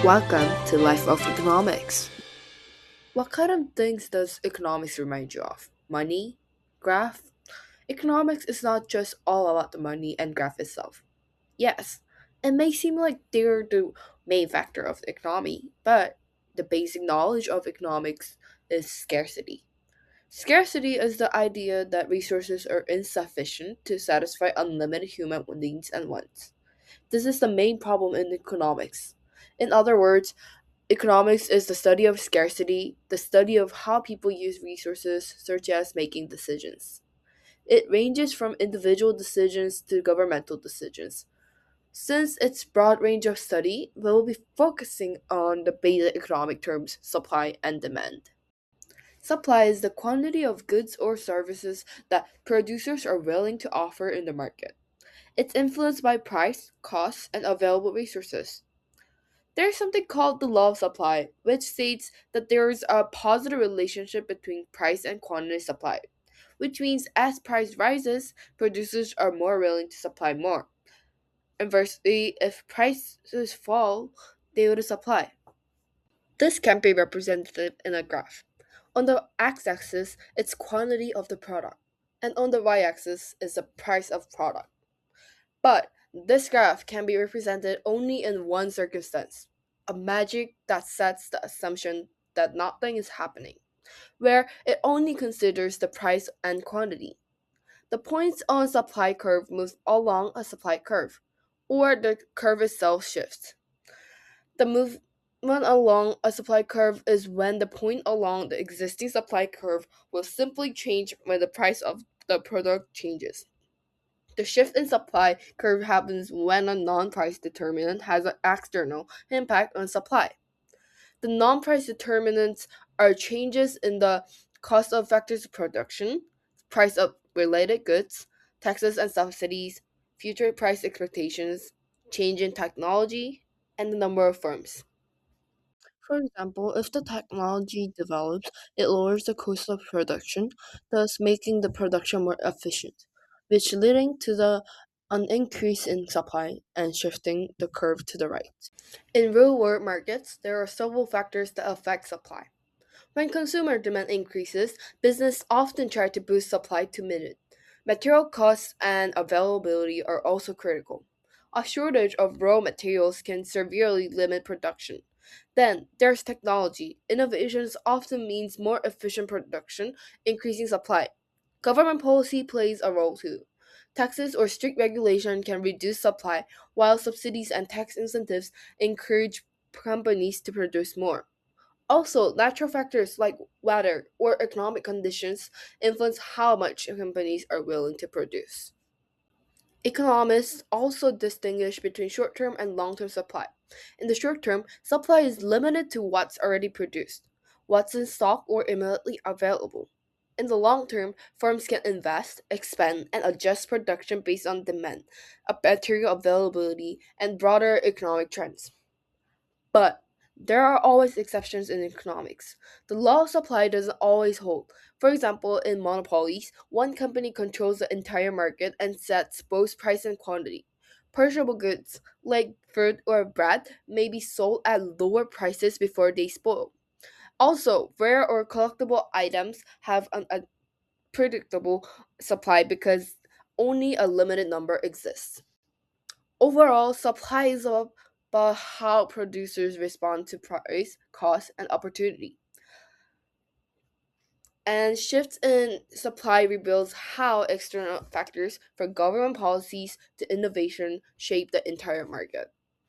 Welcome to Life of Economics. What kind of things does economics remind you of? Money? Graph? Economics is not just all about the money and graph itself. Yes, it may seem like they're the main factor of the economy, but the basic knowledge of economics is scarcity. Scarcity is the idea that resources are insufficient to satisfy unlimited human needs and wants. This is the main problem in economics. In other words, economics is the study of scarcity, the study of how people use resources, such as making decisions. It ranges from individual decisions to governmental decisions. Since its broad range of study, we will be focusing on the basic economic terms supply and demand. Supply is the quantity of goods or services that producers are willing to offer in the market. It's influenced by price, costs, and available resources. There's something called the law of supply, which states that there is a positive relationship between price and quantity supplied, which means as price rises, producers are more willing to supply more. Inversely, if prices fall, they will supply. This can be represented in a graph. On the x-axis, it's quantity of the product, and on the y-axis is the price of product. But this graph can be represented only in one circumstance, a magic that sets the assumption that nothing is happening, where it only considers the price and quantity. The points on a supply curve move along a supply curve, or the curve itself shifts. The movement along a supply curve is when the point along the existing supply curve will simply change when the price of the product changes. The shift in supply curve happens when a non-price determinant has an external impact on supply. The non-price determinants are changes in the cost of factors of production, price of related goods, taxes and subsidies, future price expectations, change in technology, and the number of firms. For example, if the technology develops, it lowers the cost of production, thus making the production more efficient, which leading to an increase in supply and shifting the curve to the right. In real world markets, there are several factors that affect supply. When consumer demand increases, business often try to boost supply to meet it. Material costs and availability are also critical. A shortage of raw materials can severely limit production. Then there's technology. Innovations often means more efficient production, increasing supply. Government policy plays a role too. Taxes or strict regulation can reduce supply, while subsidies and tax incentives encourage companies to produce more. Also, natural factors like weather or economic conditions influence how much companies are willing to produce. Economists also distinguish between short term and long term supply. In the short term, supply is limited to what's already produced, what's in stock or immediately available. In the long term, firms can invest, expand, and adjust production based on demand, material availability, and broader economic trends. But there are always exceptions in economics. The law of supply doesn't always hold. For example, in monopolies, one company controls the entire market and sets both price and quantity. Perishable goods, like fruit or bread, may be sold at lower prices before they spoil. Also, rare or collectible items have an unpredictable supply because only a limited number exists. Overall, supply is about how producers respond to price, cost, and opportunity. And shifts in supply reveals how external factors, from government policies to innovation, shape the entire market.